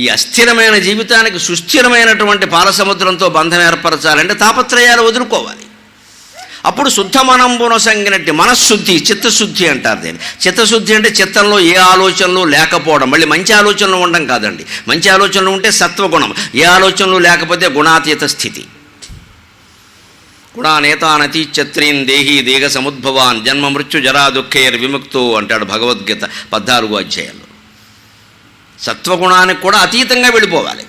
ఈ అస్థిరమైన జీవితానికి సుస్థిరమైనటువంటి పాలసముద్రంతో బంధం ఏర్పరచాలంటే తాపత్రయాలు వదులుకోవాలి. అప్పుడు శుద్ధమనంబున సంగినట్టి మనశ్శుద్ధి, చిత్తశుద్ధి అంటారు దీన్ని. చిత్తశుద్ధి అంటే చిత్తంలో ఏ ఆలోచనలు లేకపోవడం, మళ్ళీ మంచి ఆలోచనలు ఉండడం కాదండి. మంచి ఆలోచనలు ఉంటే సత్వగుణం, ఏ ఆలోచనలు లేకపోతే గుణాతీత స్థితి. గుణానేతానతీచత్రీన్ దేహి దేహ సముద్భవాన్ జన్మ మృత్యు జరా దుఃఖేర్ విముక్తో అంటాడు భగవద్గీత 14వ అధ్యాయంలో. సత్వగుణానికి కూడా అతీతంగా వెళ్ళిపోవాలి.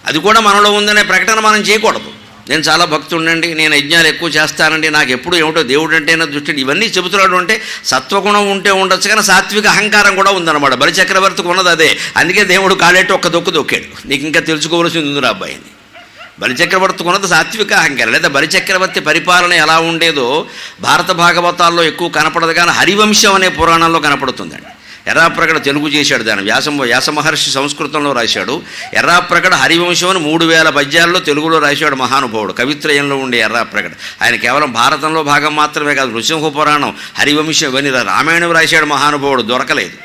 అది కూడా మనలో ఉందనే ప్రకటన మనం చేయకూడదు. నేను చాలా భక్తుడినండి, నేను యజ్ఞాలు ఎక్కువ చేస్తానండి, నాకు ఎప్పుడు ఏమిటో దేవుడు అంటేనే దృష్టి, ఇవన్నీ చెబుతున్నాడు అంటే సత్వగుణం ఉంటే ఉండొచ్చు, కానీ సాత్విక అహంకారం కూడా ఉందన్నమాట. బలిచక్రవర్తికి ఉన్నది అదే. అందుకే దేవుడు కాలేట్టు ఒక్క దొక్కు దొక్కాడు. నీకు ఇంకా తెలుసుకోవాల్సింది ఉందిరా అబ్బాయిని. బలిచక్రవర్తికి ఉన్నది సాత్విక అహంకారం. లేదా బలిచక్రవర్తి పరిపాలన ఎలా ఉండేదో భారత భాగవతాల్లో ఎక్కువ కనపడదు, కానీ హరివంశం అనే పురాణంలో కనపడుతుందండి. ఎర్రాప్రగడ తెలుగు చేశాడు దాన్ని, వ్యాసమహర్షి సంస్కృతంలో రాశాడు. ఎర్రాప్రగడ హరివంశం అని 3000 పద్యాల్లో తెలుగులో రాశాడు మహానుభావుడు. కవిత్రయంలో ఉండే ఎర్రాప్రగడ. ఆయన కేవలం భారతంలో భాగం మాత్రమే కాదు, నృసింహ పురాణం, హరివంశం, ఇవన్నీ రామాయణం రాశాడు మహానుభావుడు, దొరకలేదు.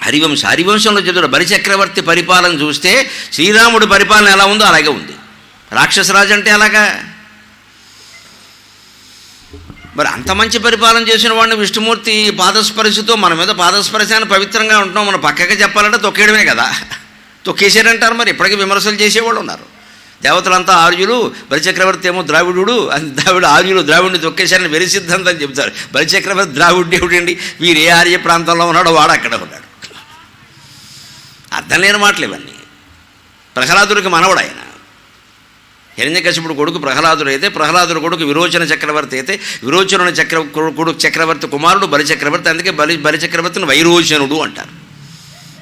హరివంశంలో చదువు బలిచక్రవర్తి పరిపాలన చూస్తే శ్రీరాముడి పరిపాలన ఎలా ఉందో అలాగే ఉంది. రాక్షసరాజు అంటే అలాగా. మరి అంత మంచి పరిపాలన చేసిన వాడిని విష్ణుమూర్తి పాదస్పర్శతో, మన మీద పాదస్పర్శాన్ని పవిత్రంగా ఉంటున్నాం, మనం పక్కగా చెప్పాలంటే తొక్కేయడమే కదా. తొక్కేసారంటారు. మరి ఇప్పటికీ విమర్శలు చేసేవాళ్ళు ఉన్నారు. దేవతలంతా ఆర్యులు, బలిచక్రవర్తి ఏమో ద్రావిడుడు, ఆర్యులు ద్రావిడిని తొక్కేశారని వెరి సిద్ధాంతం చెబుతారు. బలిచక్రవర్తి ద్రావిడు ఏమిటండి, వీరు ఏ ఆర్య ప్రాంతంలో ఉన్నాడో వాడు అక్కడ ఉన్నాడు. అర్థం లేని మాటలు ఇవన్నీ. ప్రహ్లాదుడికి మనవడు ఆయన. హిరణ్యకశిపుడు కొడుకు ప్రహ్లాదుడు అయితే, ప్రహ్లాదుడు కొడుకు విరోచన చక్రవర్తి అయితే, విరోచన కొడుకు చక్రవర్తి కుమారుడు బలిచక్రవర్తి. అందుకే బలిచక్రవర్తిని వైరోచనుడు అంటారు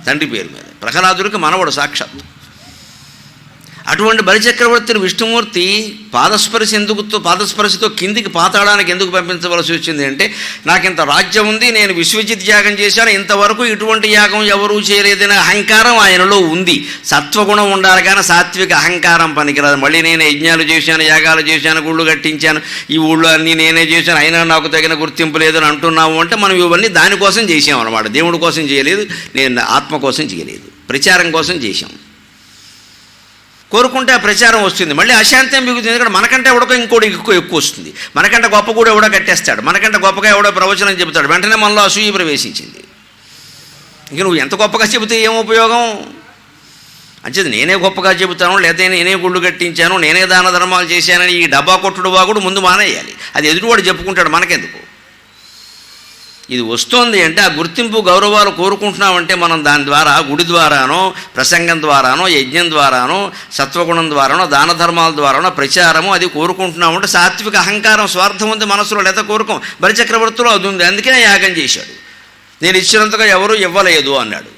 తండ్రి పేరు మీద. ప్రహ్లాదుడికి మనవడు సాక్షాత్తు. అటువంటి బలిచక్రవర్తిని విష్ణుమూర్తి పాదస్పర్శతో కిందికి పాతాళానికి ఎందుకు పంపించవలసి వచ్చింది అంటే, నాకింత రాజ్యం ఉంది, నేను విశ్వజిత్ యాగం చేశాను, ఇంతవరకు ఇటువంటి యాగం ఎవరూ చేయలేదనే అహంకారం ఆయనలో ఉంది. సత్వగుణం ఉండాలి, కానీ సాత్విక అహంకారం పనికిరాదు. మళ్ళీ నేను యజ్ఞాలు చేశాను, యాగాలు చేశాను, గుళ్ళు కట్టించాను, ఈ ఊళ్ళో అన్నీ నేనే చేశాను, అయినా నాకు తగిన గుర్తింపు లేదని అంటున్నాము అంటే మనం ఇవన్నీ దానికోసం చేసామన్నమాట. దేవుడి కోసం చేయలేదు, నేను ఆత్మ కోసం చేయలేదు, ప్రచారం కోసం చేశాం. కోరుకుంటే ఆ ప్రచారం వస్తుంది, మళ్ళీ అశాంతం మిగులుతుంది. ఎందుకంటే మనకంటే ఎవడో ఇంకోటి ఎక్కువ వస్తుంది, మనకంటే గొప్ప కూడా ఎవడో కట్టేస్తాడు, మనకంటే గొప్పగా ఎవడో ప్రవచనం చెబుతాడు, వెంటనే మనలో అసూయ ప్రవేశించింది. ఇంక నువ్వు ఎంత గొప్పగా చెబితే ఏం ఉపయోగం? అంచేది నేనే గొప్పగా చెబుతాను, లేకపోతే నేనే గుళ్ళు కట్టించాను, నేనే దాన ధర్మాలు చేశానని ఈ డబ్బా కొట్టుడు వాగుడు ముందు మానేయాలి. అది ఎదుటివాడు చెప్పుకుంటాడు, మనకెందుకు? ఇది వస్తోంది అంటే ఆ గుర్తింపు గౌరవాలు కోరుకుంటున్నామంటే మనం దాని ద్వారా, గుడి ద్వారానో, ప్రసంగం ద్వారానో, యజ్ఞం ద్వారానో, సత్వగుణం ద్వారానో, దాన ధర్మాల ద్వారానో ప్రచారము అది కోరుకుంటున్నామంటే సాత్విక అహంకారం, స్వార్థం ఉంది మనసులో, లేదా కోరుకోం. బలిచక్రవర్తిలో అది ఉంది, అందుకే యాగం చేశాడు. నేను ఇచ్చినంతగా ఎవరూ ఇవ్వలేదు అన్నాడు.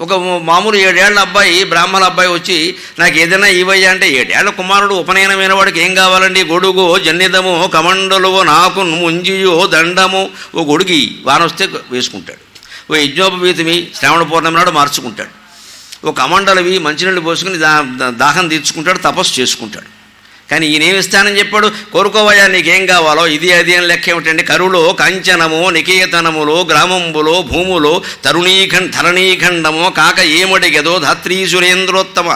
ఒక మామూలు 7 ఏళ్ల అబ్బాయి, బ్రాహ్మణ అబ్బాయి వచ్చి నాకు ఏదైనా ఇవ్వయ్యా అంటే, 7 ఏళ్ల కుమారుడు ఉపనయనమైన వాడికి ఏం కావాలండి? గొడుగు జన్నిదము కమండలు నాకు ముంజియో దండము. ఓ గొడుగి వానొస్తే వేసుకుంటాడు, ఓ యజ్ఞోపవీతమి శ్రావణ పౌర్ణమి నాడు మార్చుకుంటాడు, ఓ కమండలవి మంచినీళ్ళు పోసుకుని దాహం తీర్చుకుంటాడు, తపస్సు చేసుకుంటాడు. కానీ ఈయనేమిస్తానని చెప్పాడు? కోరుకోవయ్యా నీకేం కావాలో, ఇది అది అని లెక్క ఏమిటండి? కరులో కంచనము నికేతనములో గ్రామంబులో భూములో ధరణీఖండమో కాక ఏమడిగదో ధాత్రీ సురేంద్రోత్తమ.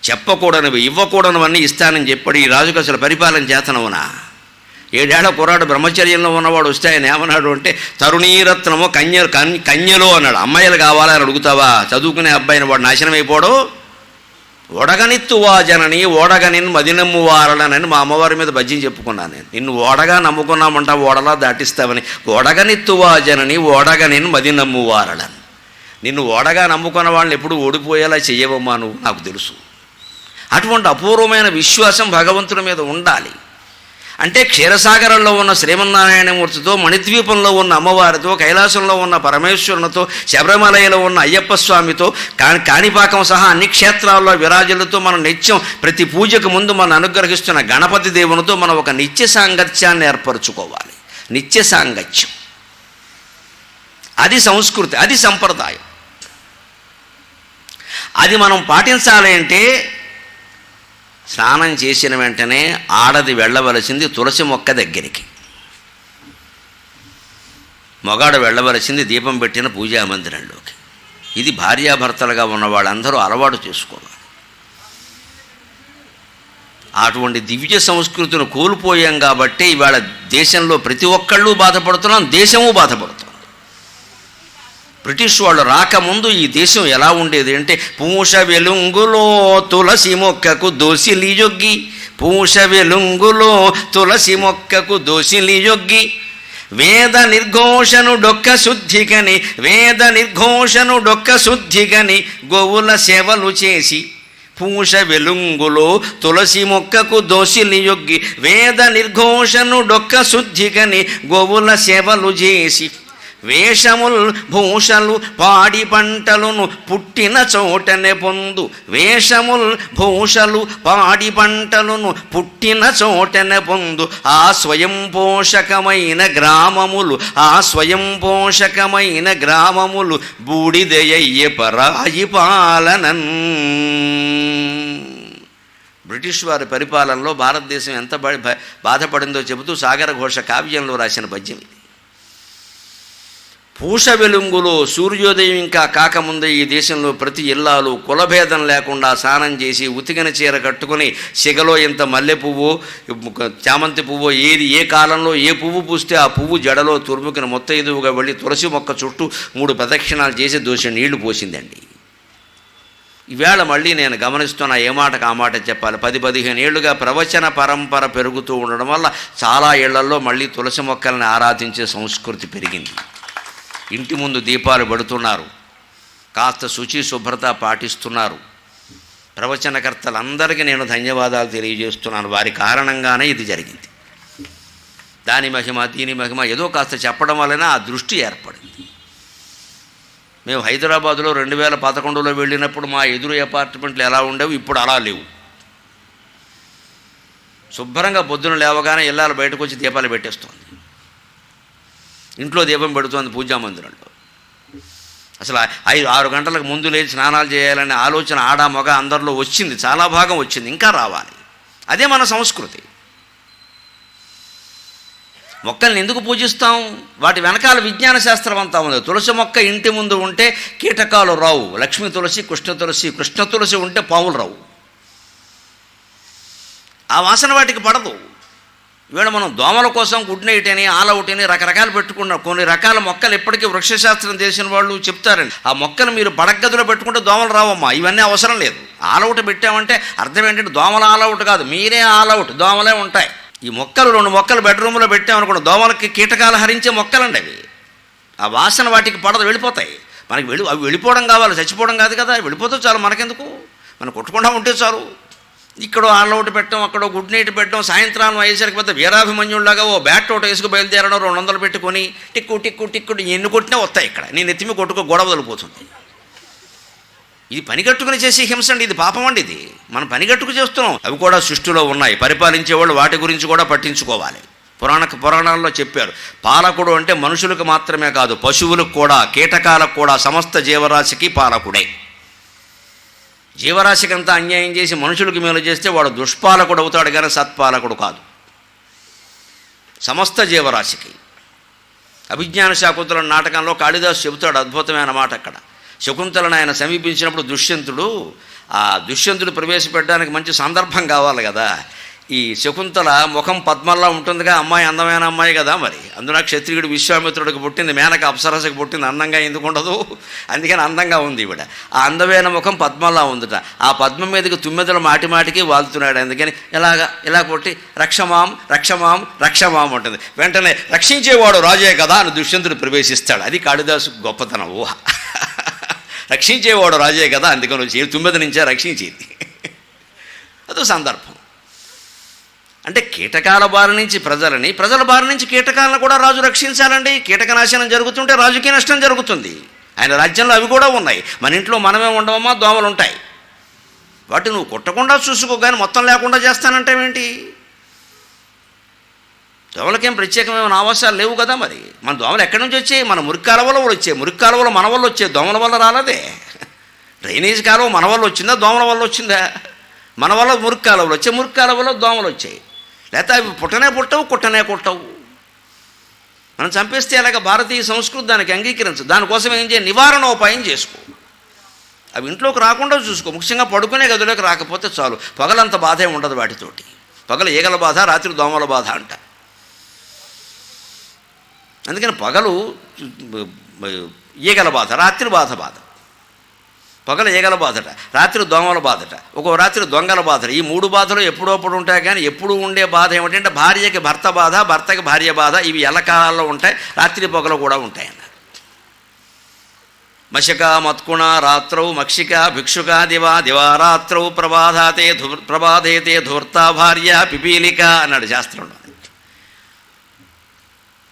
చెప్పకూడనివి ఇవ్వకూడనివన్నీ ఇస్తానని చెప్పాడు. ఈ రాజుకు అసలు పరిపాలన చేతనవునా? 7 ఏళ్ల కుర్రాడు బ్రహ్మచర్యంలో ఉన్నవాడు వస్తే ఆయన ఏమన్నాడు అంటే, తరుణీరత్నము కన్యలో అన్నాడు. అమ్మాయిలు కావాలని అడుగుతావా? చదువుకునే అబ్బాయిని వాడు నాశనం అయిపోడు. ఓడగనిత్తువా జనని ఓడగనిన్ మదినమ్ము వారలనని మా అమ్మవారి మీద భజ్యం చెప్పుకున్నాను నేను. నిన్ను ఓడగా నమ్ముకున్నామంటా ఓడలా దాటిస్తావని. ఓడగనిత్తువా జనని ఓడగనిన్ మదినమ్ము వారలని. నిన్ను ఓడగా నమ్ముకున్న వాళ్ళని ఎప్పుడు ఓడిపోయేలా చెయ్యవమ్మా నువ్వు, నాకు తెలుసు. అటువంటి అపూర్వమైన విశ్వాసం భగవంతుడి మీద ఉండాలి. అంటే క్షీరసాగరంలో ఉన్న శ్రీమన్నారాయణమూర్తితో, మణిద్వీపంలో ఉన్న అమ్మవారితో, కైలాసంలో ఉన్న పరమేశ్వరునితో, శబరిమలలో ఉన్న అయ్యప్ప స్వామితో, కాణిపాకం సహా అన్ని క్షేత్రాల్లో విరాజులతో మనం నిత్యం ప్రతి పూజకు ముందు మనం అనుగ్రహిస్తున్న గణపతి దేవునితో మనం ఒక నిత్య సాంగత్యాన్ని ఏర్పరచుకోవాలి. నిత్య సాంగత్యం అది సంస్కృతి, అది సంప్రదాయం. అది మనం పాటించాలి అంటే స్నానం చేసిన వెంటనే ఆడది వెళ్ళవలసింది తులసి మొక్క దగ్గరికి, మగాడు వెళ్ళవలసింది దీపం పెట్టిన పూజా మందిరంలోకి. ఇది భార్యాభర్తలుగా ఉన్న వాళ్ళందరూ అలవాటు చేసుకోవాలి. అటువంటి దివ్య సంస్కృతిని కోల్పోయాం కాబట్టి ఇవాళ దేశంలో ప్రతి ఒక్కళ్ళు బాధపడుతున్నాం, దేశము బాధపడుతున్నాం. బ్రిటిష్ వాళ్ళు రాకముందు ఈ దేశం ఎలా ఉండేది అంటే, పూష వెలుంగులో తులసి మొక్కకు దోసిలియొగ్గి, పూష వెలుంగులో తులసి మొక్కకు దోసిలియొగ్గి, వేద నిర్ఘోషను డొక్క శుద్ధికని, వేద నిర్ఘోషను డొక్క శుద్ధికని గోవుల సేవలు చేసి, పూష వెలుంగులో తులసి మొక్కకు దోసిలియొగ్గి, వేద నిర్ఘోషను డొక్క శుద్ధికని గోవుల సేవలు చేసి, వేషముల్ భూషలు పాడి పంటలను పుట్టిన చోటనే పొందు, వేషముల్ భూషలు పాడి పంటలను పుట్టిన చోటనే పొందు, ఆ స్వయం పోషకమైన గ్రామములు, ఆ స్వయం పోషకమైన గ్రామములు బూడిదయ్యే పరాయి పాలనన్. బ్రిటిష్ వారి పరిపాలనలో భారతదేశం ఎంత బాధపడిందో చెబుతూ సాగర ఘోష కావ్యంలో రాసిన పద్యం ఇది. పూష వెలుంగులో సూర్యోదయం ఇంకా కాకముందే ఈ దేశంలో ప్రతి ఇల్లాలు కులభేదం లేకుండా స్నానం చేసి ఉతికిన చీర కట్టుకుని సిగలో ఇంత మల్లె పువ్వు చామంతి పువ్వు ఏది ఏ కాలంలో ఏ పువ్వు పూస్తే ఆ పువ్వు జడలో తురుముకిన మొత్తైదువుగా వెళ్ళి తులసి మొక్క చుట్టూ 3 ప్రదక్షిణాలు చేసి దోషి నీళ్లు పోసిందండి. ఈవేళ మళ్ళీ నేను గమనిస్తున్నా, ఏ మాటకు ఆ మాట చెప్పాలి, 10-15 ఏళ్లుగా ప్రవచన పరంపర పెరుగుతూ ఉండడం వల్ల చాలా ఇళ్లలో మళ్ళీ తులసి మొక్కల్ని ఆరాధించే సంస్కృతి పెరిగింది. ఇంటి ముందు దీపాలు పెడుతున్నారు, కాస్త శుచి శుభ్రత పాటిస్తున్నారు. ప్రవచనకర్తలందరికీ నేను ధన్యవాదాలు తెలియజేస్తున్నాను. వారి కారణంగానే ఇది జరిగింది. దాని మహిమ దీని మహిమ ఏదో కాస్త చెప్పడం వలన ఆ దృష్టి ఏర్పడింది. మేము హైదరాబాదులో 2011లో వెళ్ళినప్పుడు మా ఎదురు అపార్ట్మెంట్లు ఎలా ఉండేవి, ఇప్పుడు అలా లేవు. శుభ్రంగా పొద్దున లేవగానే ఇళ్ళాలు బయటకు వచ్చి దీపాలు పెట్టేస్తోంది, ఇంట్లో దీపం పెడుతోంది పూజా మందిరంలో. అసలు 5-6 గంటలకు ముందు లేచి స్నానాలు చేయాలనే ఆలోచన ఆడ మగ అందరిలో వచ్చింది, చాలా భాగం వచ్చింది, ఇంకా రావాలి. అదే మన సంస్కృతి. మొక్కల్ని ఎందుకు పూజిస్తాం? వాటి వెనకాల విజ్ఞాన శాస్త్రం అంతా ఉంది. తులసి మొక్క ఇంటి ముందు ఉంటే కీటకాలు రావు, లక్ష్మీ తులసి కృష్ణ తులసి, కృష్ణ తులసి ఉంటే పాములు రావు, ఆ వాసన వాటికి పడదు. ఈవేళ మనం దోమల కోసం గుడ్ నైట్ అని ఆల్అవుట్ అని రకరకాలు పెట్టుకున్నాం. కొన్ని రకాల మొక్కలు ఇప్పటికీ వృక్షశాస్త్రం తెలిసిన వాళ్ళు చెప్తారండి, ఆ మొక్కలు మీరు పడగదిలో పెట్టుకుంటే దోమలు రావమ్మా, ఇవన్నీ అవసరం లేదు. ఆల్అవుట్ పెట్టామంటే అర్థం ఏంటంటే దోమల ఆల్అవుట్ కాదు, మీరే ఆల్అవుట్, దోమలే ఉంటాయి. ఈ మొక్కలు 2 మొక్కలు బెడ్రూమ్లో పెట్టామనుకోండి, దోమలకి కీటకాలు హరించే మొక్కలండి అవి. ఆ వాసన వాటికి పడదు, వెళ్ళిపోతాయి. మనకి అవి వెళ్ళిపోవడం కావాలి, చచ్చిపోవడం కాదు కదా. వెళ్ళిపోతే చాలు, మనకెందుకు, మనం కొట్టకుండా ఉంటే చాలు. ఇక్కడ ఆల్అవుట్ పెట్టడం, అక్కడ గుడ్ నైట్ పెట్టడం, సాయంత్రం అయ్యేసరికి పెద్ద వీరాభిమన్యుడిలాగా ఓ బ్యాట్ ఒకటి వేసుకు బయలుదేరడం, 200 పెట్టుకొని టిక్కు టిక్కు టిక్కు ఎన్ని కొట్టినా వస్తాయి. ఇక్కడ నేను ఎత్తిమి కొట్టుకో గొడవ వదిలిపోతుంది. ఇది పనిగట్టుకుని చేసే హింస అండి, ఇది పాపం అండి. ఇది మనం పనిగట్టుకు చేస్తున్నాం. అవి కూడా సృష్టిలో ఉన్నాయి, పరిపాలించేవాళ్ళు వాటి గురించి కూడా పట్టించుకోవాలి. పురాణాల్లో చెప్పారు, పాలకుడు అంటే మనుషులకు మాత్రమే కాదు, పశువులకు కూడా, కీటకాలకు కూడా, సమస్త జీవరాశికి పాలకుడే. జీవరాశికి అంతా అన్యాయం చేసి మనుషులకు మేలు చేస్తే వాడు దుష్పాలకుడు అవుతాడు కానీ సత్పాలకుడు కాదు. సమస్త జీవరాశికి. అభిజ్ఞాన శాకుంతల నాటకంలో కాళిదాసు చెబుతాడు అద్భుతమైన మాట. అక్కడ శకుంతలను ఆయన సమీపించినప్పుడు దుష్యంతుడు ప్రవేశపెట్టడానికి మంచి సందర్భం కావాలి కదా. ఈ శకుంతల ముఖం పద్మల్లా ఉంటుందిగా, అమ్మాయి అందమైన అమ్మాయి కదా. మరి అందున క్షత్రియుడు విశ్వామిత్రుడికి పుట్టింది, మేనక అప్సరసకి పుట్టింది, అందంగా ఎందుకు ఉండదు? అందుకని అందంగా ఉంది ఈవిడ. ఆ అందమైన ముఖం పద్మల్లా ఉందిట. ఆ పద్మం మీదకి తుమ్మెదలు మాటిమాటికి వాళ్తున్నాడు. అందుకని ఇలా కొట్టి రక్షమాం రక్షమాం రక్షమాం ఉంటుంది. వెంటనే రక్షించేవాడు రాజే కదా అని దుష్యంతుడు ప్రవేశిస్తాడు. అది కాళిదాసు గొప్పతనం, ఊహ. రక్షించేవాడు రాజే కదా, అందుకని వచ్చి తుమ్మెద నుంచే రక్షించేది. అదో సందర్భం. అంటే కీటకాల బారి నుంచి ప్రజల బారి నుంచి కీటకాలను కూడా రాజు రక్షించాలండి. కీటక నాశనం జరుగుతుంటే రాజుకి నష్టం జరుగుతుంది. ఆయన రాజ్యంలో అవి కూడా ఉన్నాయి. మన ఇంట్లో మనమే ఉండవమ్మా, దోమలు ఉంటాయి. వాటి నువ్వు కొట్టకుండా చూసుకో, కానీ మొత్తం లేకుండా చేస్తానంటావేంటి? దోమలకేం ప్రత్యేకమైన ఆవాసాలు లేవు కదా. మరి మన దోమలు ఎక్కడి నుంచి వచ్చాయి? మన మురికి కాలువలో వచ్చాయి. మురికి కాలువలో మన వల్ల వచ్చాయి, దోమల వల్ల రాలేదే. డ్రైనేజ్ కాలువ మన వల్ల వచ్చిందా, దోమల వల్ల వచ్చిందా? మన వల్ల మురికి కాలువలు వచ్చాయి, మురికి కాలువలో దోమలు వచ్చాయి. లేకపోతే అవి పుట్టనే పుట్టవు, కుట్టనే కుట్టవు. మనం చంపేస్తే అలాగ భారతీయ సంస్కృతి దానికి అంగీకరించదు. దానికోసం ఏం చేయాలి? నివారణోపాయం చేసుకో. అవి ఇంట్లోకి రాకుండా చూసుకో. ముఖ్యంగా పడుకునే గదిలోకి రాకపోతే చాలు. పగలంత బాధే ఉండదు వాటితోటి. పగలు ఈగల బాధ, రాత్రి దోమల బాధ అంట. అందుకని పగలు ఈగల బాధ, రాత్రి బాధ. పగలు ఈగల బాధట, రాత్రి దోమల బాధట, ఒక్కో రాత్రి దొంగల బాధట. ఈ 3 బాధలు ఎప్పుడప్పుడు ఉంటాయి. కానీ ఎప్పుడు ఉండే బాధ ఏమిటంటే భార్యకి భర్త బాధ, భర్తకి భార్య బాధ. ఇవి ఎల్లకాలాల్లో ఉంటాయి, రాత్రి పగలు కూడా ఉంటాయన్నారు. మశక మత్కుణ రాత్రౌ మక్షిక భిక్షుక దివారాత్రౌ ప్రభాధేతే ధూర్తా భార్య పిపీలిక అన్నాడు శాస్త్రంలో.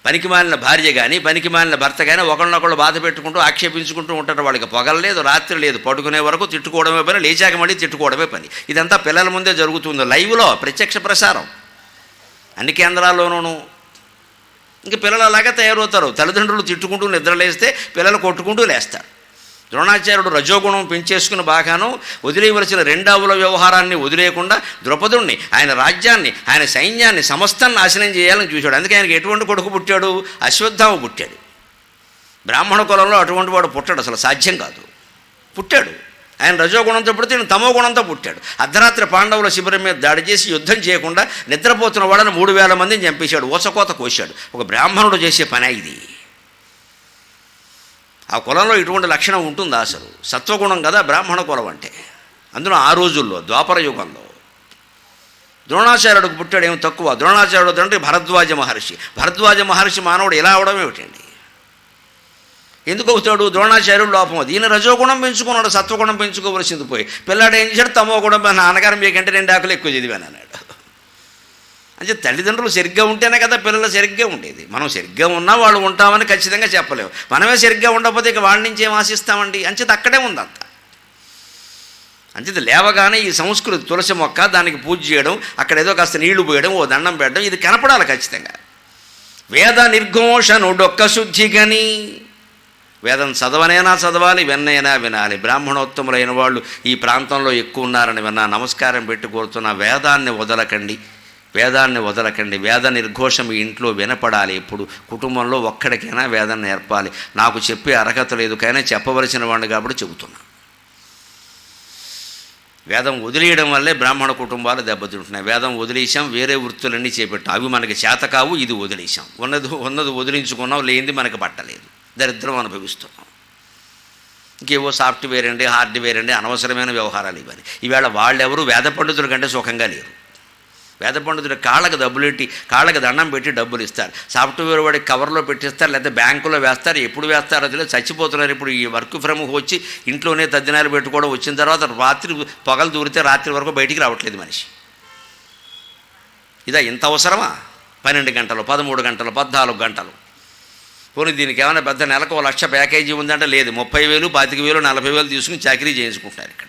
పనికిమాలిన భార్య కానీ పనికిమాలిన భర్త కానీ ఒకళ్ళనొకళ్ళు బాధ పెట్టుకుంటూ ఆక్షేపించుకుంటూ ఉంటారు. వాళ్ళకి పగలు లేదు, రాత్రి లేదు. పడుకునే వరకు తిట్టుకోవడమే పని, లేచాక మళ్ళీ తిట్టుకోవడమే పని. ఇదంతా పిల్లల ముందే జరుగుతుంది, లైవ్లో ప్రత్యక్ష ప్రసారం అన్ని కేంద్రాల్లోనూ. ఇంక పిల్లలు అలాగే తయారవుతారు. తల్లిదండ్రులు తిట్టుకుంటూ నిద్రలేస్తే పిల్లలు కొట్టుకుంటూ లేస్తారు. ద్రోణాచార్యుడు రజోగుణం పెంచేసుకుని బాగాను వదిలేయవలసిన 2 వ్యవహారాన్ని వదిలేయకుండా ద్రౌపదుణ్ణి, ఆయన రాజ్యాన్ని, ఆయన సైన్యాన్ని సమస్తం నాశనం చేయాలని చూశాడు. అందుకే ఆయనకి ఎటువంటి కొడుకు పుట్టాడు? అశ్వత్థామ పుట్టాడు. బ్రాహ్మణ కులంలో అటువంటి వాడు పుట్టాడు, అసలు సాధ్యం కాదు. పుట్టాడు. ఆయన రజోగుణంతో పుడితే ఈయన తమో గుణంతో పుట్టాడు. అర్ధరాత్రి పాండవుల శిబిరం మీద దాడి చేసి యుద్ధం చేయకుండా నిద్రపోతున్న వాళ్ళని 3000 మందిని చంపేశాడు, ఊచకోత కోశాడు. ఒక బ్రాహ్మణుడు చేసే పని ఇది. ఆ కులంలో ఇటువంటి లక్షణం ఉంటుందా? అసలు సత్వగుణం కదా బ్రాహ్మణ కులం అంటే. అందులో ఆ రోజుల్లో ద్వాపర యుగంలో ద్రోణాచార్యుడికి పుట్టాడు. ఏమి తక్కువ? ద్రోణాచార్యుడు అంటే భరద్వాజ మహర్షి మానవుడు ఎలా అవడం ఏమిటండి? ఎందుకు అవుతాడు? ద్రోణాచార్యుడు లోపం అది. ఈయన రజోగుణం పెంచుకున్నాడు, సత్వగుణం పెంచుకోవలసింది పోయి. పిల్లాడు ఏం చేశాడు? తమో గుణం. నాన్నగారు మీకంటే 2 ఆకులు ఎక్కువ చదివాను అన్నాడు. అంటే తల్లిదండ్రులు సరిగ్గా ఉంటేనే కదా పిల్లలు సరిగ్గా ఉండేది. మనం సరిగ్గా ఉన్నా వాళ్ళు ఉంటామని ఖచ్చితంగా చెప్పలేము. మనమే సరిగ్గా ఉండకపోతే ఇక వాళ్ళ నుంచి ఏం ఆశిస్తామండి? అంచేది అక్కడే ఉందంత. అంచేది లేవగానే ఈ సంస్కృతి, తులసి మొక్క, దానికి పూజ చేయడం, అక్కడ ఏదో కాస్త నీళ్లు పోయడం, ఓ దండం పెట్టడం, ఇది కనపడాలి ఖచ్చితంగా. వేద నిర్ఘోషనుడొక్క శుద్ధిగని. వేదం చదవాలి, విన్నైనా వినాలి. బ్రాహ్మణోత్తములైన వాళ్ళు ఈ ప్రాంతంలో ఎక్కువ ఉన్నారని విన్నా, నమస్కారం పెట్టి కోరుతున్న వేదాన్ని వదలకండి. వేద నిర్ఘోషం ఈ ఇంట్లో వినపడాలి. ఇప్పుడు కుటుంబంలో ఒక్కడికైనా వేదం నేర్పాలి. నాకు చెప్పే అర్హత లేదు, కానీ చెప్పవలసిన వాడిని కాబట్టి చెబుతున్నా. వేదం వదిలేయడం వల్లే బ్రాహ్మణ కుటుంబాలు దెబ్బతింటున్నాయి. వేదం వదిలేసాం, వేరే వృత్తులన్నీ చేపట్టాం, అవి మనకి చేత కావు. ఇది వదిలేసాం, ఉన్నది వదిలించుకున్నాం, లేనిది మనకు పట్టలేదు, దరిద్రం అనుభవిస్తున్నాం. ఇంకేవో సాఫ్ట్వేర్ అండి, హార్డ్వేర్ అండి, అనవసరమైన వ్యవహారాలు ఇవన్నీ. ఈవేళ వాళ్ళెవరు వేద పండితుల కంటే సుఖంగా లేరు. వేద పండితుడు కాళ్ళకు డబ్బులెట్టి, కాళ్ళకి దండం పెట్టి డబ్బులు ఇస్తారు. సాఫ్ట్వేర్ వాడికి కవర్లో పెట్టిస్తారు, లేకపోతే బ్యాంకులో వేస్తారు. ఎప్పుడు వేస్తారో తెలియదు, చచ్చిపోతున్నారు. ఇప్పుడు ఈ వర్క్ ఫ్రమ్ వచ్చి ఇంట్లోనే తద్దినాలు పెట్టుకోవడం వచ్చిన తర్వాత రాత్రి పగలు దూరితే రాత్రి వరకు బయటికి రావట్లేదు మనిషి. ఇదా ఇంత అవసరమా? 12 గంటలు, 13 గంటలు, 14 గంటలు. పోనీ దీనికి ఏమైనా పెద్ద నెలకు 1 లక్ష ప్యాకేజీ ఉందంటే లేదు. 30,000, 25,000, 40,000 తీసుకుని చాకరీ చేయించుకుంటున్నారు ఇక్కడ.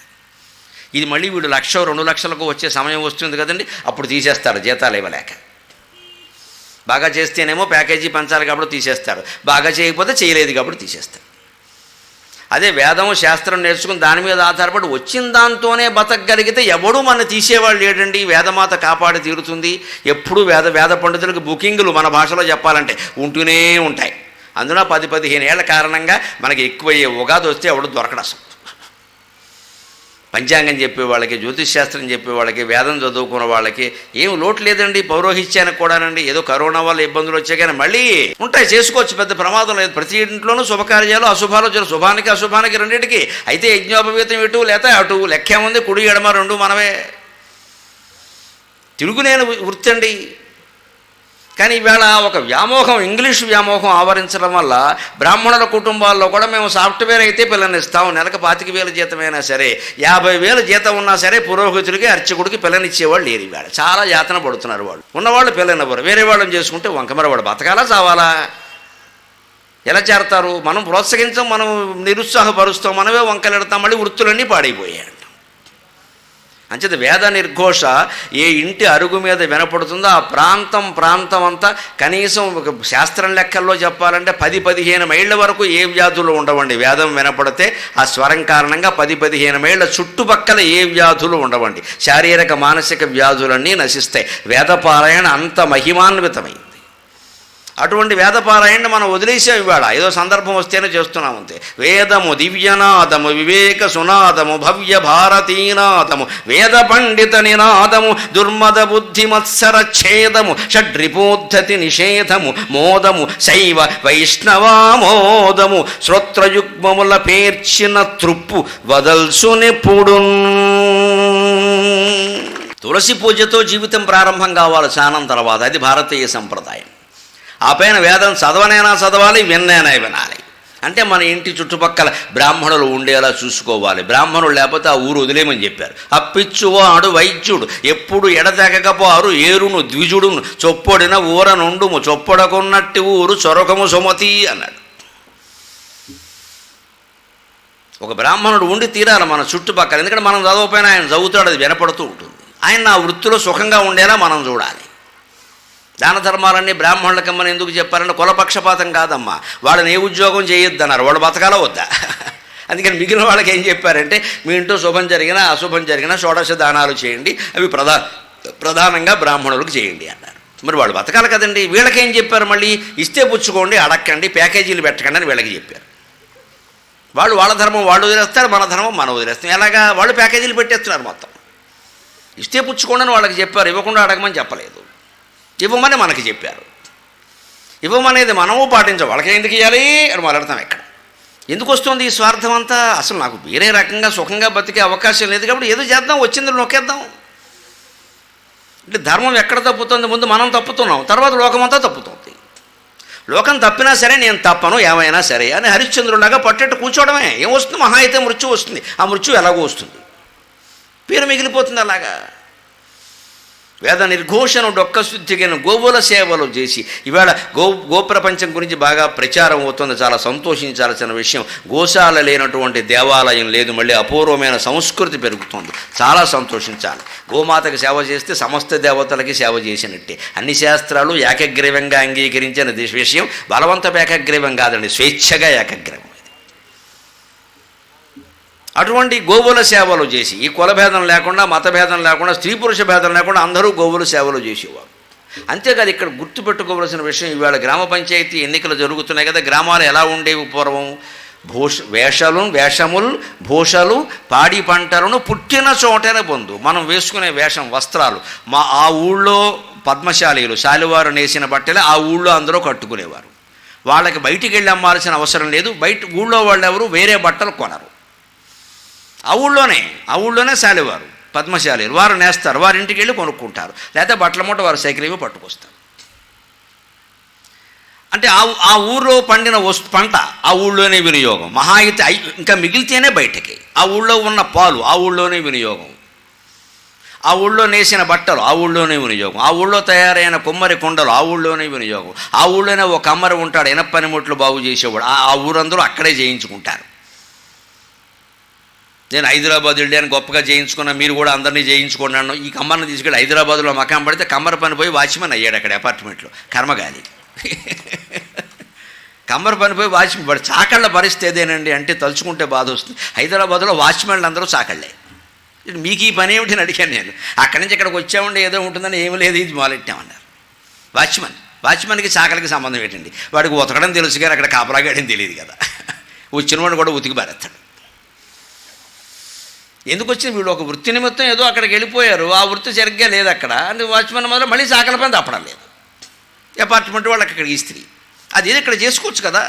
ఇది మళ్ళీ వీడు 1,00,000, 2 లక్షలకు వచ్చే సమయం వస్తుంది కదండి, అప్పుడు తీసేస్తారు జీతాలు ఇవ్వలేక. బాగా చేస్తేనేమో ప్యాకేజీ పంచాలి కాబట్టి తీసేస్తారు, బాగా చేయకపోతే చేయలేదు కాబట్టి తీసేస్తారు. అదే వేదము శాస్త్రం నేర్చుకుని దాని మీద ఆధారపడి వచ్చిన దాంతోనే బతకగలిగితే ఎవడూ మన తీసేవాళ్ళు లేడండి. వేదమాత కాపాడి తీరుతుంది. ఎప్పుడూ వేద పండితులకు బుకింగులు మన భాషలో చెప్పాలంటే ఉంటూనే ఉంటాయి. అందులో 10-15 ఏళ్ల కారణంగా మనకి ఎక్కువయ్యే ఉగాది వస్తే ఎవడు దొరకడు అసలు. పంచాంగం చెప్పే వాళ్ళకి, జ్యోతిష్ శాస్త్రం చెప్పే వాళ్ళకి, వేదం చదువుకున్న వాళ్ళకి ఏం లోటు లేదండి. పౌరోహిత్యానికి కూడానండి. ఏదో కరోనా వల్ల ఇబ్బందులు వచ్చాయి కానీ మళ్ళీ ఉంటాయి, చేసుకోవచ్చు, పెద్ద ప్రమాదం లేదు. ప్రతి ఇంట్లోనూ శుభకార్యాలు అశుభాలు, శుభానికి అశుభానికి రెండింటికి. అయితే యజ్ఞోపవీతం ఇటు లేకపోతే అటు, లెక్కేముంది, కుడి ఎడమ 2 మనమే. తిరుగులేని వృత్తి అండి. కానీ ఈవేళ ఒక వ్యామోహం, ఇంగ్లీష్ వ్యామోహం ఆవరించడం వల్ల బ్రాహ్మణుల కుటుంబాల్లో కూడా మేము సాఫ్ట్వేర్ అయితే పిల్లనిస్తాం, నెలకు 25,000 జీతమైనా సరే, 50,000 జీతం ఉన్నా సరే పురోహితుడికి, అర్చకుడికి పిల్లనిచ్చేవాళ్ళు లేరు. ఈవేళ చాలా యాతన పడుతున్నారు వాళ్ళు. ఉన్నవాళ్ళు పిల్లనివ్వరు, వేరే వాళ్ళని చేసుకుంటే వంకమర వాడు బతకాలా చావాలా? ఎలా చేరతారు? మనం ప్రోత్సహించాం, మనం నిరుత్సాహపరుస్తాం, మనమే వంకలెడతాం, మళ్ళీ వృత్తులన్నీ పాడైపోయాయి. అంచేత వేద నిర్ఘోష ఏ ఇంటి అరుగు మీద వినపడుతుందో ఆ ప్రాంతం అంతా కనీసం శాస్త్రం లెక్కల్లో చెప్పాలంటే 10-15 మైళ్ళ వరకు ఏ వ్యాధులు ఉండవండి. వేదం వినపడితే ఆ స్వరం కారణంగా 10-15 మైళ్ళ చుట్టుపక్కల ఏ వ్యాధులు ఉండవండి. శారీరక మానసిక వ్యాధులన్నీ నశిస్తాయి. వేదపారాయణ అంత మహిమాన్వితమైంది. అటువంటి వేదపారాయణ మనం వదిలేసాం ఇవాళ, ఏదో సందర్భం వస్తేనే చేస్తున్నాం అంతే. వేదము దివ్యనాదము, వివేక సునాదము, భవ్య భారతీనాదము, వేద పండిత నినాదము, దుర్మద బుద్ధి మత్సర ఛేదము, షడ్రిపోద్ధతి నిషేధము, మోదము శైవ వైష్ణవామోదము, శ్రోత్రయుగ్మముల పేర్చిన తృప్పు వదల్సునెప్పుడు. తులసి పూజతో జీవితం ప్రారంభం కావాలి స్నానం తర్వాత, అది భారతీయ సంప్రదాయం. ఆ పైన వేదం చదవనైనా చదవాలి, విన్నైనా వినాలి. అంటే మన ఇంటి చుట్టుపక్కల బ్రాహ్మణులు ఉండేలా చూసుకోవాలి. బ్రాహ్మణులు లేకపోతే ఆ ఊరు వదిలేమని చెప్పారు. అప్పిచ్చువాడు వైద్యుడు ఎప్పుడు ఎడతెగకపోరు ఏరును ద్విజుడును, చొప్పొడిన ఊర నుండుము చొప్పొడకున్నట్టి ఊరు చొరకము సుమతి అన్నాడు. ఒక బ్రాహ్మణుడు ఉండి తీరాలి మన చుట్టుపక్కల, ఎందుకంటే మనం చదవకపోయినా ఆయన చదువుతాడు, అది వినపడుతూ ఉంటుంది. ఆయన ఆ వృత్తిలో సుఖంగా ఉండేలా మనం చూడాలి. దాన ధర్మాలన్నీ బ్రాహ్మణులకమ్మని ఎందుకు చెప్పారంటే కులపక్షపాతం కాదమ్మా, వాళ్ళని ఏ ఉద్యోగం చేయొద్దన్నారు, వాళ్ళు బతకాల వద్దా. అందుకని మిగిలిన వాళ్ళకి ఏం చెప్పారంటే మీ ఇంట్లో శుభం జరిగినా అశుభం జరిగినా షోడశ దానాలు చేయండి, అవి ప్రధానంగా బ్రాహ్మణులకు చేయండి అన్నారు. మరి వాళ్ళు బతకాలి కదండి. వీళ్ళకేం చెప్పారు, మళ్ళీ ఇస్తే పుచ్చుకోండి, అడక్కండి, ప్యాకేజీలు పెట్టకండి అని వీళ్ళకి చెప్పారు. వాళ్ళు వాళ్ళ ధర్మం వాళ్ళు వదిలేస్తారు, మన ధర్మం మనం వదిలేస్తాం. ఎలాగా వాళ్ళు ప్యాకేజీలు పెట్టేస్తున్నారు మొత్తం. ఇస్తే పుచ్చుకోండి అని వాళ్ళకి చెప్పారు, ఇవ్వకుండా అడగమని చెప్పలేదు. ఇవ్వమని మనకి చెప్పారు. ఇవ్వమనేది మనము పాటించాం, వాళ్ళకి ఎందుకు ఇవ్వాలి అని మాట్లాడతాం. ఎక్కడ ఎందుకు వస్తుంది ఈ స్వార్థం అంతా? అసలు నాకు వేరే రకంగా సుఖంగా బతికే అవకాశం లేదు కాబట్టి ఏదో చేద్దాం, వచ్చింది నొక్కేద్దాం. అంటే ధర్మం ఎక్కడ తప్పుతుంది? ముందు మనం తప్పుతున్నాం, తర్వాత లోకమంతా తప్పుతుంది. లోకం తప్పినా సరే నేను తప్పను, ఏమైనా సరే అని హరిశ్చంద్రులాగా పట్టేట్టు కూర్చోవడమే. ఏమొస్తుంది? మహా అయితే మృత్యు వస్తుంది. ఆ మృత్యు ఎలాగో వస్తుంది, పేరు మిగిలిపోతుంది. అలాగా వేద నిర్ఘోషను డొక్కశుద్ధిగా గోవుల సేవలు చేసి ఇవాళ గోప్రపంచం గురించి బాగా ప్రచారం అవుతుంది. చాలా సంతోషించాల్సిన విషయం. గోశాల లేనటువంటి దేవాలయం లేదు, మళ్ళీ అపూర్వమైన సంస్కృతి పెరుగుతుంది. చాలా సంతోషించాలి. గోమాతకి సేవ చేస్తే సమస్త దేవతలకి సేవ చేసినట్టే. అన్ని శాస్త్రాలు ఏకగ్రీవంగా అంగీకరించిన విషయం. బలవంత ఏకగ్రీవం కాదండి, స్వేచ్ఛగా ఏకగ్రీవం. అటువంటి గోవుల సేవలు చేసి ఈ కులభేదం లేకుండా, మతభేదం లేకుండా, స్త్రీ పురుష భేదం లేకుండా అందరూ గోవుల సేవలు చేసేవారు. అంతేకాదు ఇక్కడ గుర్తుపెట్టుకోవలసిన విషయం, ఇవాళ గ్రామ పంచాయతీ ఎన్నికలు జరుగుతున్నాయి కదా. గ్రామాలు ఎలా ఉండేవి పూర్వం? వేషములు భూషలు పాడి పంటలను పుట్టిన చోటనే పొందు. మనం వేసుకునే వేషం వస్త్రాలు ఆ ఊళ్ళో పద్మశాలీలు శాలివారు నేసిన బట్టలే ఆ ఊళ్ళో అందరూ కట్టుకునేవారు. వాళ్ళకి బయటికి వెళ్ళి అమ్మాల్సిన అవసరం లేదు. బయట ఊళ్ళో వాళ్ళు ఎవరు వేరే బట్టలు కొనరు. ఆ ఊళ్ళోనే శాలివారు పద్మశాలీలు వారు నేస్తారు, వారి ఇంటికి వెళ్ళి కొనుక్కుంటారు. లేదా బట్టల మూట వారు సైకిల్ ఇవి పట్టుకొస్తారు. అంటే ఆ ఊళ్ళో పండిన పంట ఆ ఊళ్ళోనే వినియోగం. మహా అయితే ఇంకా మిగిలితేనే బయటకి. ఆ ఊళ్ళో ఉన్న పాలు ఆ ఊళ్ళోనే వినియోగం. ఆ ఊళ్ళో నేసిన బట్టలు ఆ ఊళ్ళోనే వినియోగం. ఆ ఊళ్ళో తయారైన కుమ్మరి కుండలు ఆ ఊళ్ళోనే వినియోగం. ఆ ఊళ్ళోనే ఒక కమ్మరి ఉంటాడు, ఇనప పనిముట్లు బాగు చేసేవాడు. ఆ ఊరందరూ అక్కడే చేయించుకుంటారు. నేను హైదరాబాద్ వెళ్ళాను, గొప్పగా చేయించుకున్నా, మీరు కూడా అందరినీ చేయించుకున్నాను. ఈ కమ్మర్ని తీసుకెళ్ళి హైదరాబాద్లో మకాం పడితే కమ్మర పని పోయి వాచ్మెన్ అయ్యాడు అక్కడ అపార్ట్మెంట్లో. కర్మగాలి కమ్మర పని పోయి వాచ్మెన్ వాడు. చాకళ్ళ పరిస్థితి ఏదేనండి అంటే తలుచుకుంటే బాధ వస్తుంది. హైదరాబాద్లో వాచ్మెన్లు అందరూ చాకళ్ళే. మీకు ఈ పని ఏమిటి అని అడిగాను నేను. అక్కడి నుంచి ఇక్కడికి వచ్చామండి, ఏదో ఉంటుందని ఏమి లేదు, ఇది మొదలెట్టామన్నారు. వాచ్మెన్కి చాకలికి సంబంధం ఏంటండి? వాడికి ఉతకడం తెలుసు కానీ అక్కడ కాపలాగాడని తెలియదు కదా. వచ్చినవాడు కూడా ఉతికి పారేస్తాడు. ఎందుకు వచ్చింది? వీళ్ళు ఒక వృత్తి నిమిత్తం ఏదో అక్కడికి వెళ్ళిపోయారు, ఆ వృత్తి సరిగ్గా లేదు అక్కడ. అంటే వాచ్మెన్ మొదలు మళ్ళీ చాకల పని తప్పడం లేదు. అపార్ట్మెంట్ వాళ్ళకి అక్కడ ఇస్త్రీ అది ఏది ఇక్కడ చేసుకోవచ్చు కదా.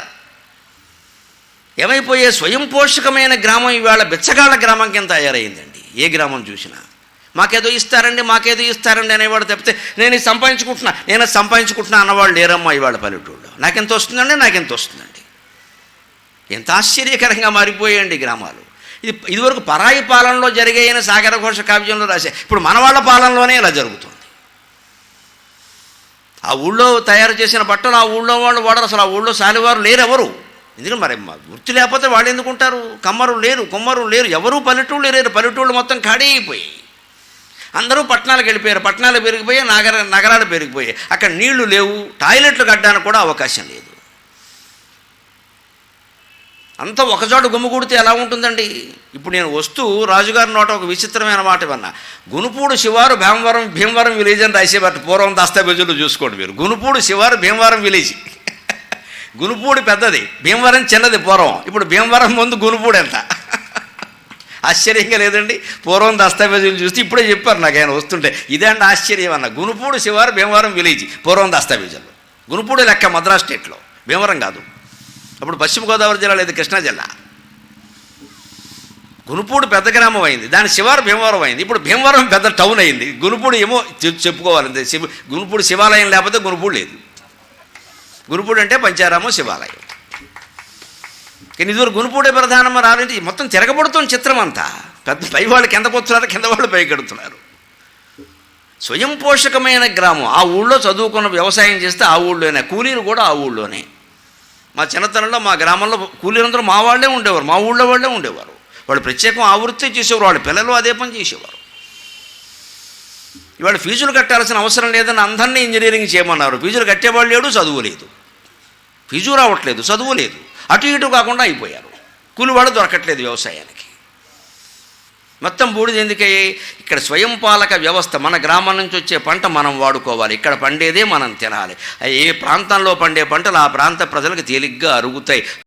ఏమైపోయే స్వయం పోషకమైన గ్రామం ఇవాళ బిచ్చగాళ్ళ గ్రామం కింద తయారైందండి. ఏ గ్రామం చూసినా మాకేదో ఇస్తారండి అనేవాడు తప్పితే నేను సంపాదించుకుంటున్నా అన్నవాళ్ళు లేరమ్మా ఇవాళ పల్లెటూళ్ళు. నాకెంత వస్తుందండి. ఎంత ఆశ్చర్యకరంగా మారిపోయాయండి గ్రామాలు. ఇదివరకు పరాయి పాలనలో జరిగేయని సాగర ఘోష కావ్యంలో రాసే, ఇప్పుడు మన వాళ్ళ పాలనలోనే ఇలా జరుగుతుంది. ఆ ఊళ్ళో తయారు చేసిన బట్టలు ఆ ఊళ్ళో వాళ్ళు వాడరు. అసలు ఆ ఊళ్ళో శాలివారు లేరు ఎవరు. ఎందుకంటే మరి వృత్తి లేకపోతే వాళ్ళు ఎందుకుంటారు? కమ్మరు లేరు, కుమ్మరు లేరు, ఎవరూ పల్లెటూళ్ళు లేరు. పల్లెటూళ్ళు మొత్తం ఖాళీ అయిపోయాయి. అందరూ పట్టణాలకు వెళ్ళిపోయారు. పట్టణాలు పెరిగిపోయాయి, నగరాలు పెరిగిపోయాయి. అక్కడ నీళ్లు లేవు, టాయిలెట్లు కట్టడానికి కూడా అవకాశం లేదు. అంతా ఒకచోట గుమిగూడితే ఎలా ఉంటుందండి? ఇప్పుడు నేను వస్తూ రాజుగారి నోట ఒక విచిత్రమైన మాట విన్నా. గునుపూడు శివారు భీమవరం విలేజ్ అని రాసేవారు. పూర్వం దస్తావేజులు చూసుకోండి మీరు. గునుపూడు శివారు భీమవరం విలేజ్. గునుపూడి పెద్దది, భీమవరం చిన్నది పూర్వం. ఇప్పుడు భీమవరం ముందు గునుపూడు ఎంత ఆశ్చర్యంగా లేదండి? పూర్వం దస్తావేజులు చూస్తే ఇప్పుడే చెప్పారు నాకు ఆయన వస్తుంటే. ఇదే అంటే ఆశ్చర్యం అన్న. గునుపూడు శివారు భీమవరం విలేజ్ పూర్వం దస్తావేజులు. గునుపూడి లెక్క మద్రాస్ స్టేట్లో, భీమవరం కాదు. అప్పుడు పశ్చిమ గోదావరి జిల్లా లేదు, కృష్ణా జిల్లా. గునుపూడి పెద్ద గ్రామం అయింది, దాని శివారు భీమవరం అయింది. ఇప్పుడు భీమవరం పెద్ద టౌన్ అయింది. గునుపూడి ఏమో చెప్పుకోవాలి, గునుపూడి శివాలయం లేకపోతే గునుపూడి లేదు. గునుపూడి అంటే పంచారామం శివాలయం. కానీ ఇదివరకు గునుపూడే ప్రధానమ్మ రాలంటే మొత్తం తిరగబడుతున్న చిత్రం అంతా. పెద్ద పై వాళ్ళు కిందకు వస్తున్నారు, కింద వాళ్ళు పైకెడుతున్నారు. స్వయం పోషకమైన గ్రామం. ఆ ఊళ్ళో చదువుకున్న వ్యవసాయం చేస్తే ఆ ఊళ్ళోనే, కూలీలు కూడా ఆ ఊళ్ళోనే. మా చిన్నతనంలో మా గ్రామంలో కూలీలందరూ మా వాళ్ళే ఉండేవారు, మా ఊళ్ళో వాళ్ళే ఉండేవారు. వాళ్ళు ప్రత్యేకం ఆ వృత్తి చేసేవారు, వాళ్ళ పిల్లలు అదే పని చేసేవారు. ఇవాళ ఫీజులు కట్టాల్సిన అవసరం లేదని అందరినీ ఇంజనీరింగ్ చేయమన్నారు. ఫీజులు కట్టేవాళ్ళు లేడు, చదువు లేదు. ఫీజు రావట్లేదు, చదువు లేదు. అటు ఇటు కాకుండా అయిపోయారు. కూలివాడు దొరకట్లేదు వ్యవసాయానికి. మొత్తం బూడిద ఎందుకయ్యాయి? ఇక్కడ స్వయం పాలక వ్యవస్థ. మన గ్రామం నుంచి వచ్చే పంట మనం వాడుకోవాలి, ఇక్కడ పండేదే మనం తినాలి. ఏ ప్రాంతంలో పండే పంటలు ఆ ప్రాంత ప్రజలకు తేలిగ్గా అరుగుతాయి.